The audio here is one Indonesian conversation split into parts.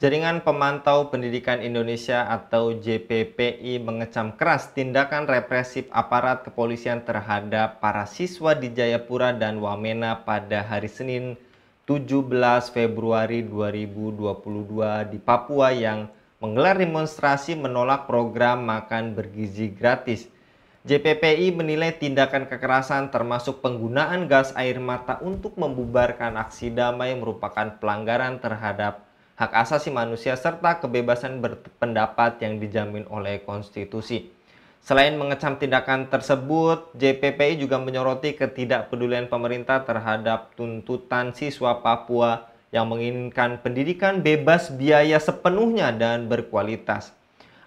Jaringan Pemantau Pendidikan Indonesia atau JPPI mengecam keras tindakan represif aparat kepolisian terhadap para siswa di Jayapura dan Wamena pada hari Senin 17 Februari 2022 di Papua yang menggelar demonstrasi menolak program makan bergizi gratis. JPPI menilai tindakan kekerasan termasuk penggunaan gas air mata untuk membubarkan aksi damai merupakan pelanggaran terhadap hak asasi manusia serta kebebasan berpendapat yang dijamin oleh konstitusi. Selain mengecam tindakan tersebut, JPPI juga menyoroti ketidakpedulian pemerintah terhadap tuntutan siswa Papua yang menginginkan pendidikan bebas biaya sepenuhnya dan berkualitas.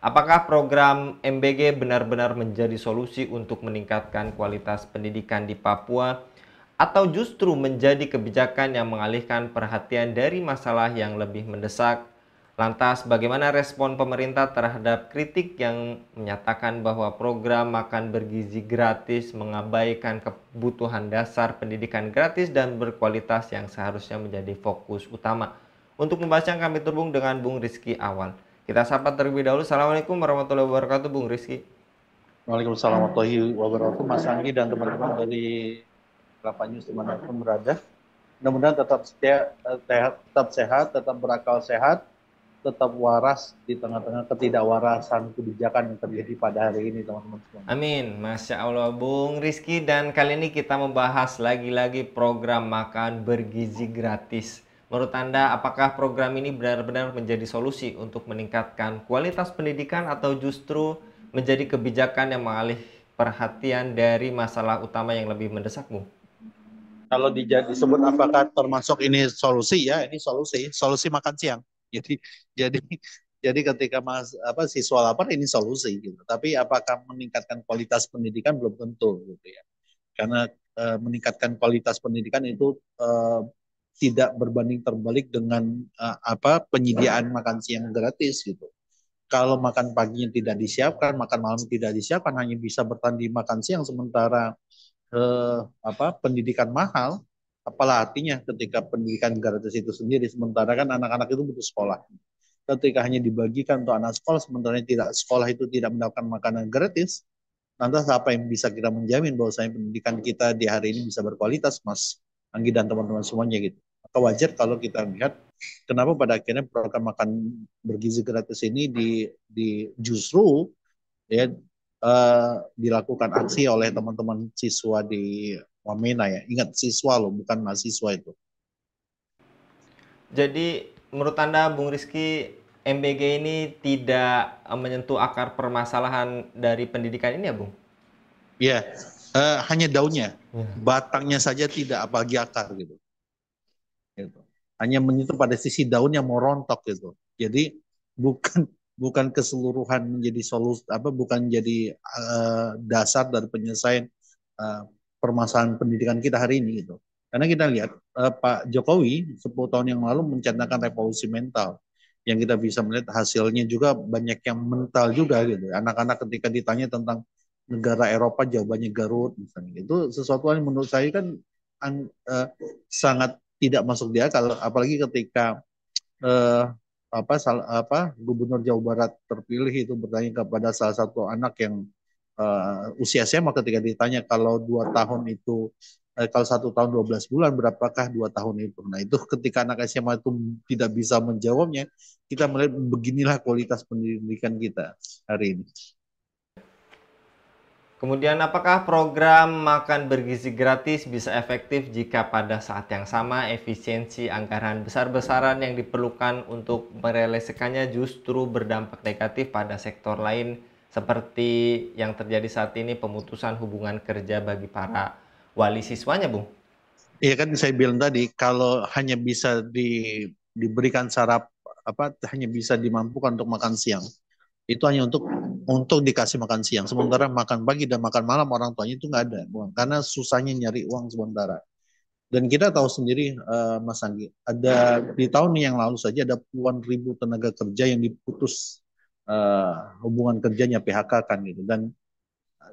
Apakah program MBG benar-benar menjadi solusi untuk meningkatkan kualitas pendidikan di Papua, atau justru menjadi kebijakan yang mengalihkan perhatian dari masalah yang lebih mendesak? Lantas, bagaimana respon pemerintah terhadap kritik yang menyatakan bahwa program makan bergizi gratis mengabaikan kebutuhan dasar pendidikan gratis dan berkualitas yang seharusnya menjadi fokus utama? Untuk membahasnya kami terhubung dengan Bung Rizky Awal. Kita sapa terlebih dahulu. Assalamualaikum warahmatullahi wabarakatuh, Bung Rizky. Waalaikumsalam warahmatullahi wabarakatuh, Mas Anggi dan teman-teman dari Kelapa News dimanapun berada. Mudah-mudahan tetap sehat, tetap berakal sehat, tetap waras di tengah-tengah ketidakwarasan kebijakan yang terjadi pada hari ini, teman-teman semua. Amin, Masya Allah, Bung Rizky. Dan kali ini kita membahas lagi-lagi program makan bergizi gratis. Menurut Anda, apakah program ini benar-benar menjadi solusi untuk meningkatkan kualitas pendidikan atau justru menjadi kebijakan yang mengalih perhatian dari masalah utama yang lebih mendesak, Bung? Kalau disebut apakah termasuk ini solusi, ya ini solusi makan siang. Jadi jadi jadi ketika siswa lapar, ini solusi gitu. Tapi apakah meningkatkan kualitas pendidikan, belum tentu gitu ya. Karena meningkatkan kualitas pendidikan itu tidak berbanding terbalik dengan penyediaan makan siang gratis gitu. Kalau makan paginya tidak disiapkan, makan malam tidak disiapkan, hanya bisa bertahan di makan siang, sementara pendidikan mahal, apalah artinya ketika pendidikan gratis itu sendiri, sementara kan anak-anak itu butuh sekolah. Ketika hanya dibagikan untuk anak sekolah, sementara tidak sekolah itu tidak mendapatkan makanan gratis, lantas apa yang bisa kita menjamin bahwasanya pendidikan kita di hari ini bisa berkualitas, Mas Anggi dan teman-teman semuanya gitu. Maka wajar kalau kita lihat kenapa pada akhirnya program makan bergizi gratis ini justru ya dilakukan aksi oleh teman-teman siswa di Wamena ya. Ingat, siswa loh, bukan mahasiswa itu. Jadi, menurut Anda, Bung Rizky, MBG ini tidak menyentuh akar permasalahan dari pendidikan ini ya, Bung? Ya, hanya daunnya, Ya. batangnya saja tidak, apalagi akar gitu. Gitu. Hanya menyentuh pada sisi daun yang mau rontok gitu. Jadi bukan bukan keseluruhan menjadi solusi, bukan jadi dasar dari penyelesaian uh, permasalahan pendidikan kita hari ini gitu. Karena kita lihat Pak Jokowi 10 tahun yang lalu mencanangkan revolusi mental, yang kita bisa melihat hasilnya juga banyak yang mental juga gitu. Anak-anak ketika ditanya tentang negara Eropa, jawabannya Garut misalnya. Itu sesuatu yang menurut saya kan sangat tidak masuk di akal, apalagi ketika eh, Gubernur Jawa Barat terpilih itu bertanya kepada salah satu anak yang usia SMA, ketika ditanya kalau 2 tahun itu kalau 1 tahun 12 bulan, berapakah 2 tahun itu? Nah, itu ketika anak SMA itu tidak bisa menjawabnya, kita melihat beginilah kualitas pendidikan kita hari ini. Kemudian, apakah program makan bergizi gratis bisa efektif jika pada saat yang sama efisiensi anggaran besar-besaran yang diperlukan untuk merealisasikannya justru berdampak negatif pada sektor lain seperti yang terjadi saat ini, pemutusan hubungan kerja bagi para wali siswanya, Bung? Iya kan, saya bilang tadi, kalau hanya bisa diberikan hanya bisa dimampukan untuk makan siang, itu hanya untuk dikasih makan siang. Sementara makan pagi dan makan malam orang tuanya itu nggak ada uang, karena susahnya nyari uang sementara. Dan kita tahu sendiri, Mas Anggi, ada di tahun yang lalu saja ada puluhan ribu tenaga kerja yang diputus hubungan kerjanya, PHK kan gitu. Dan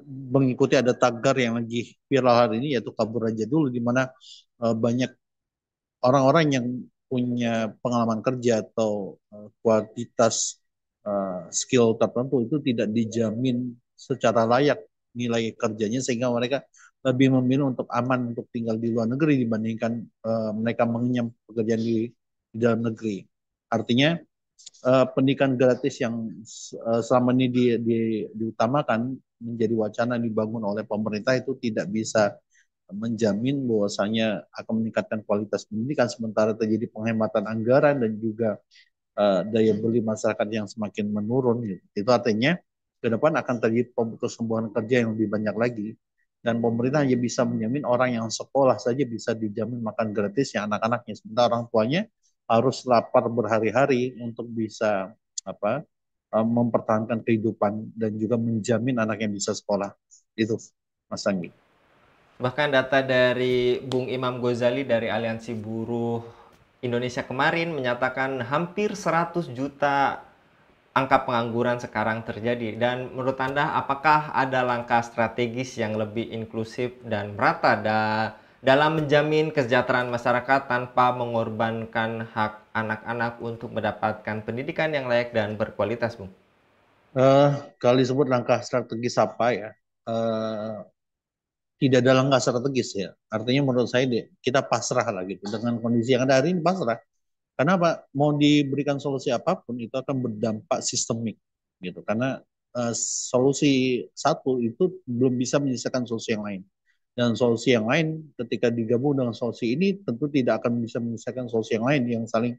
mengikuti ada tagar yang lagi viral hari ini, yaitu kabur aja dulu, di mana banyak orang-orang yang punya pengalaman kerja atau kualitas skill tertentu itu tidak dijamin secara layak nilai kerjanya, sehingga mereka lebih memilih untuk aman untuk tinggal di luar negeri dibandingkan mereka mengenyam pekerjaan di dalam negeri. Artinya pendidikan gratis yang selama ini diutamakan menjadi wacana dibangun oleh pemerintah itu tidak bisa menjamin bahwasanya akan meningkatkan kualitas pendidikan, sementara terjadi penghematan anggaran dan juga daya beli masyarakat yang semakin menurun gitu. Itu artinya ke depan akan terjadi pertumbuhan kerja yang lebih banyak lagi, dan pemerintah hanya bisa menjamin orang yang sekolah saja bisa dijamin makan gratis ya anak-anaknya, sementara orang tuanya harus lapar berhari-hari untuk bisa apa mempertahankan kehidupan dan juga menjamin anak yang bisa sekolah. Itu Mas Anggi. Bahkan data dari Bung Imam Ghazali dari Aliansi Buruh Indonesia kemarin menyatakan hampir 100 juta angka pengangguran sekarang terjadi. Dan menurut Anda, apakah ada langkah strategis yang lebih inklusif dan merata dalam menjamin kesejahteraan masyarakat tanpa mengorbankan hak anak-anak untuk mendapatkan pendidikan yang layak dan berkualitas, Bung? Kalau disebut langkah strategis apa ya? Eh, Tidak ada langkah strategis ya. Artinya menurut saya kita pasrah lah gitu. Dengan kondisi yang ada hari ini pasrah. Karena apa? Mau diberikan solusi apapun itu akan berdampak sistemik gitu. Karena solusi satu itu belum bisa menyelesaikan solusi yang lain. Dan solusi yang lain ketika digabung dengan solusi ini tentu tidak akan bisa menyelesaikan solusi yang lain yang saling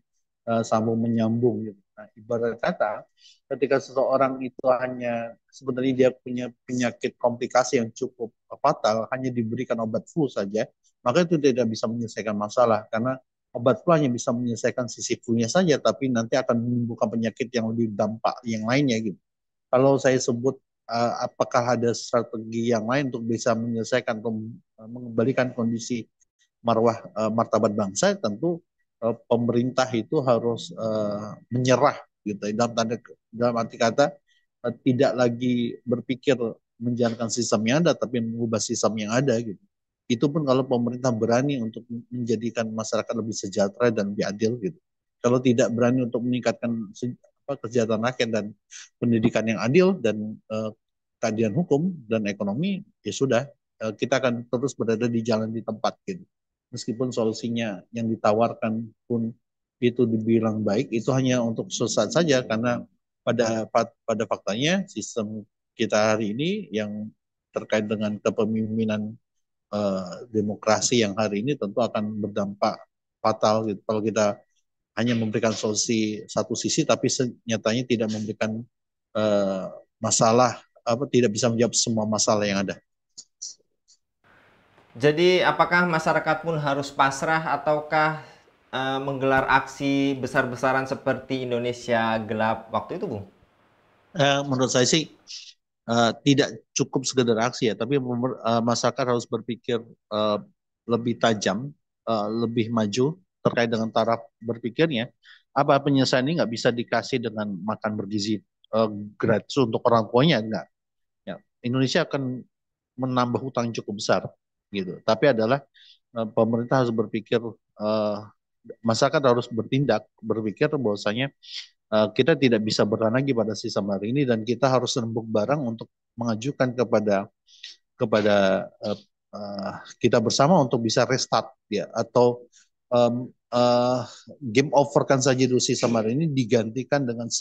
sambung menyambung gitu. Nah, ibarat kata ketika seseorang itu hanya sebenarnya dia punya penyakit komplikasi yang cukup fatal, hanya diberikan obat flu saja, maka itu tidak bisa menyelesaikan masalah, karena obat flu hanya bisa menyelesaikan sisi flu-nya saja, tapi nanti akan menimbulkan penyakit yang lebih dampak yang lainnya gitu. Kalau saya sebut apakah ada strategi yang lain untuk bisa menyelesaikan atau mengembalikan kondisi martabat bangsa, tentu pemerintah itu harus menyerah gitu. Dalam arti kata tidak lagi berpikir menjalankan sistem yang ada, tapi mengubah sistem yang ada gitu. Itu pun kalau pemerintah berani untuk menjadikan masyarakat lebih sejahtera dan lebih adil gitu. Kalau tidak berani untuk meningkatkan kesejahteraan rakyat dan pendidikan yang adil dan keadilan hukum dan ekonomi, ya sudah kita akan terus berada di jalan di tempat gitu. Meskipun solusinya yang ditawarkan pun itu dibilang baik, itu hanya untuk sesaat saja, karena pada faktanya sistem kita hari ini yang terkait dengan kepemimpinan demokrasi yang hari ini tentu akan berdampak fatal gitu. Kalau kita hanya memberikan solusi satu sisi tapi nyatanya tidak memberikan uh, masalah, tidak bisa menjawab semua masalah yang ada. Jadi, apakah masyarakat pun harus pasrah ataukah menggelar aksi besar-besaran seperti Indonesia Gelap waktu itu, Bung? Menurut saya sih tidak cukup sekedar aksi ya, tapi masyarakat harus berpikir lebih tajam, lebih maju terkait dengan taraf berpikirnya. Apa penyelesaian ini nggak bisa dikasih dengan makan bergizi gratis untuk orang tuanya, enggak. Ya, Indonesia akan menambah hutang cukup besar gitu. Tapi adalah pemerintah harus berpikir, masyarakat harus berpikir bahwasanya kita tidak bisa bertahan lagi pada sistem hari ini, dan kita harus rembuk barang untuk mengajukan kepada kita bersama untuk bisa restart ya, atau game overkan saja dulu sistem hari ini, digantikan dengan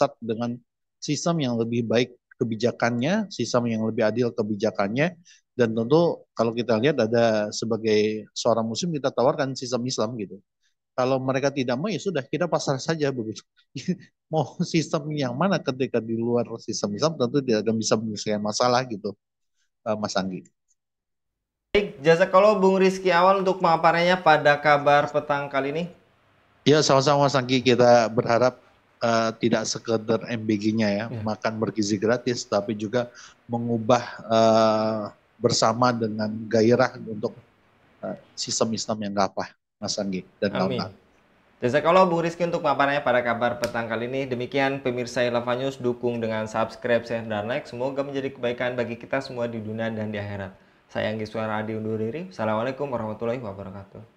sistem yang lebih baik kebijakannya, sistem yang lebih adil kebijakannya. Dan tentu kalau kita lihat ada sebagai seorang muslim kita tawarkan sistem Islam gitu. Kalau mereka tidak mau ya sudah kita pasrah saja begitu. Mau sistem yang mana ketika di luar sistem Islam tentu tidak akan bisa menyelesaikan masalah gitu, Mas Anggi. Baik, jazakallah Bung Rizky Awal untuk pemaparannya pada kabar petang kali ini. Ya sama-sama Mas Anggi, kita berharap tidak sekedar MBG-nya ya, makan bergizi gratis, tapi juga mengubah bersama dengan gairah untuk sistem Islam yang gapah, Mas Anggi dan Amin. kawan-kawan. Jazakallah Bung Rizky untuk pemaparannya pada kabar petang kali ini. Demikian pemirsa Ilava News, dukung dengan subscribe, share, dan like. Semoga menjadi kebaikan bagi kita semua di dunia dan di akhirat. Saya Anggi Suara Adi undur diri. Assalamualaikum warahmatullahi wabarakatuh.